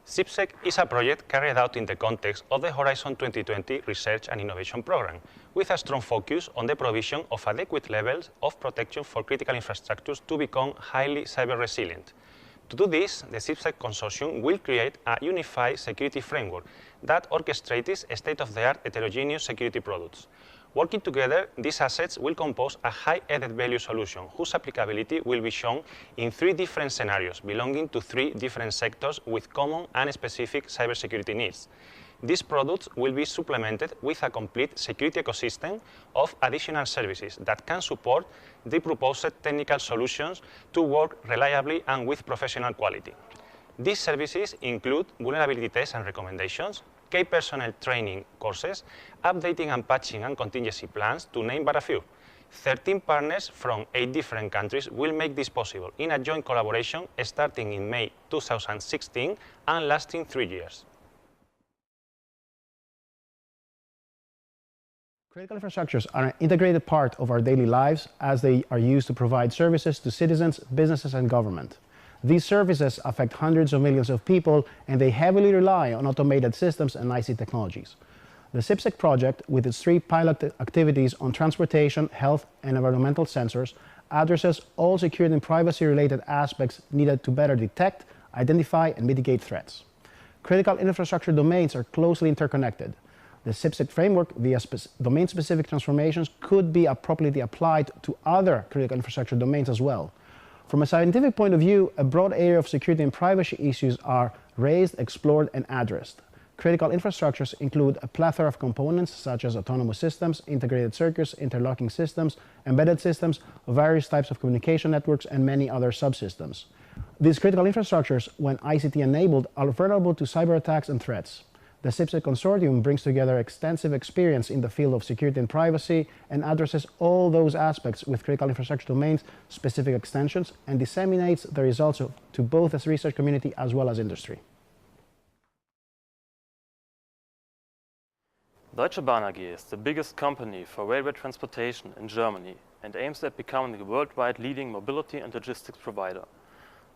CIPSEC is a project carried out in the context of the Horizon 2020 Research and Innovation Programme, with a strong focus on the provision of adequate levels of protection for critical infrastructures to become highly cyber resilient. To do this, the CIPSEC consortium will create a unified security framework that orchestrates state-of-the-art heterogeneous security products. Working together, these assets will compose a high added value solution whose applicability will be shown in 3 different scenarios belonging to 3 different sectors with common and specific cybersecurity needs. These products will be supplemented with a complete security ecosystem of additional services that can support the proposed technical solutions to work reliably and with professional quality. These services include vulnerability tests and recommendations, key personnel training courses, updating and patching and contingency plans, to name but a few. 13 partners from 8 different countries will make this possible in a joint collaboration starting in May 2016 and lasting 3 years. Critical infrastructures are an integrated part of our daily lives as they are used to provide services to citizens, businesses, and government. These services affect hundreds of millions of people, and they heavily rely on automated systems and ICT technologies. The CIPSEC project, with its 3 pilot activities on transportation, health, and environmental sensors, addresses all security and privacy-related aspects needed to better detect, identify, and mitigate threats. Critical infrastructure domains are closely interconnected. The CIPSEC framework, via domain-specific transformations, could be appropriately applied to other critical infrastructure domains as well. From a scientific point of view, a broad area of security and privacy issues are raised, explored, and addressed. Critical infrastructures include a plethora of components such as autonomous systems, integrated circuits, interlocking systems, embedded systems, various types of communication networks, and many other subsystems. These critical infrastructures, when ICT-enabled, are vulnerable to cyber attacks and threats. The CIPSEC consortium brings together extensive experience in the field of security and privacy and addresses all those aspects with critical infrastructure domains-specific extensions and disseminates the results to both the research community as well as industry. Deutsche Bahn AG is the biggest company for railway transportation in Germany and aims at becoming the worldwide leading mobility and logistics provider.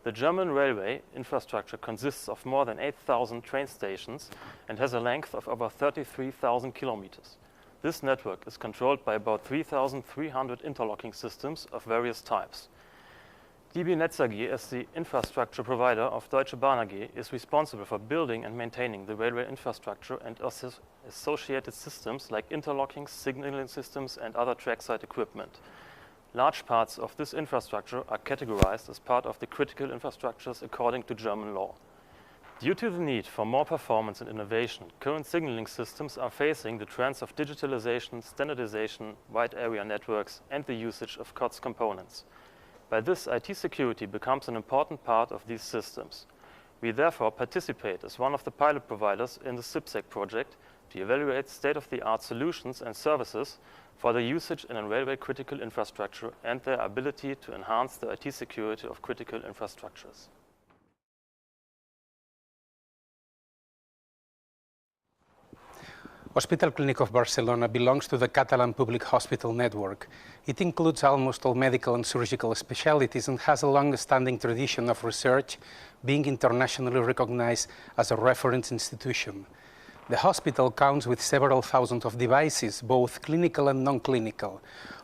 The German railway infrastructure consists of more than 8,000 train stations and has a length of over 33,000 kilometers. This network is controlled by about 3,300 interlocking systems of various types. DB Netz AG, as the infrastructure provider of Deutsche Bahn AG, is responsible for building and maintaining the railway infrastructure and associated systems like interlocking, signaling systems, and other trackside equipment. Large parts of this infrastructure are categorized as part of the critical infrastructures according to German law. Due to the need for more performance and innovation, current signaling systems are facing the trends of digitalization, standardization, wide area networks, and the usage of COTS components. By this, IT security becomes an important part of these systems. We therefore participate as one of the pilot providers in the CIPSEC project to evaluate state-of-the-art solutions and services for the usage in a railway critical infrastructure and their ability to enhance the IT security of critical infrastructures. Hospital Clinic of Barcelona belongs to the Catalan public hospital network. It includes almost all medical and surgical specialties and has a long-standing tradition of research, being internationally recognized as a reference institution. The hospital counts with several thousand of devices, both clinical and non-clinical,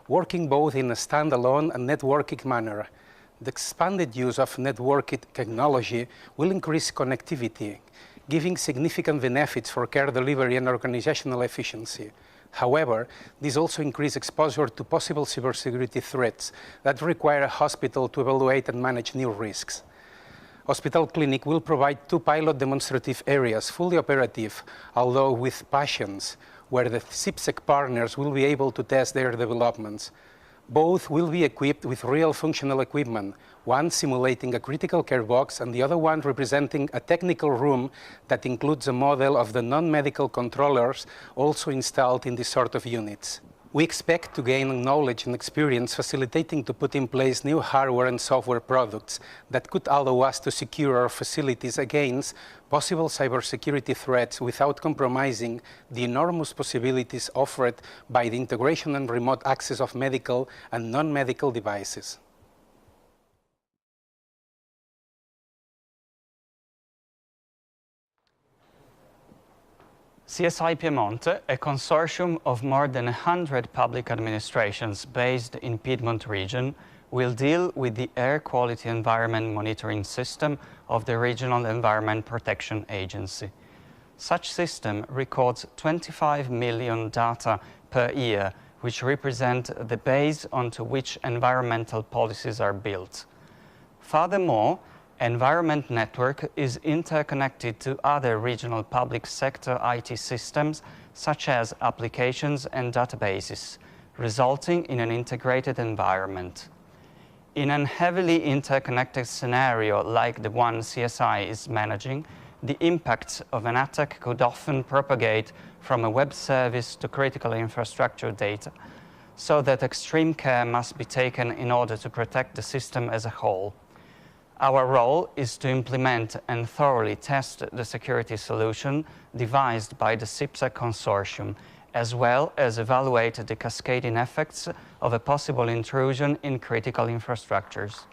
working both in a standalone and networking manner. The expanded use of networked technology will increase connectivity, giving significant benefits for care delivery and organizational efficiency. However, this also increases exposure to possible cybersecurity threats that require a hospital to evaluate and manage new risks. Hospital Clinic will provide 2 pilot demonstrative areas, fully operative, although with patients, where the CIPSEC partners will be able to test their developments. Both will be equipped with real functional equipment, one simulating a critical care box and the other one representing a technical room that includes a model of the non-medical controllers also installed in this sort of units. We expect to gain knowledge and experience facilitating to put in place new hardware and software products that could allow us to secure our facilities against possible cybersecurity threats without compromising the enormous possibilities offered by the integration and remote access of medical and non-medical devices. CSI Piemonte, a consortium of more than 100 public administrations based in Piedmont region, will deal with the air quality environment monitoring system of the Regional Environment Protection Agency. Such system records 25 million data per year, which represent the base onto which environmental policies are built. Furthermore, Environment Network is interconnected to other regional public sector IT systems, such as applications and databases, resulting in an integrated environment. In a heavily interconnected scenario like the one CSI is managing, the impacts of an attack could often propagate from a web service to critical infrastructure data, so that extreme care must be taken in order to protect the system as a whole. Our role is to implement and thoroughly test the security solution devised by the CIPSEC consortium, as well as evaluate the cascading effects of a possible intrusion in critical infrastructures.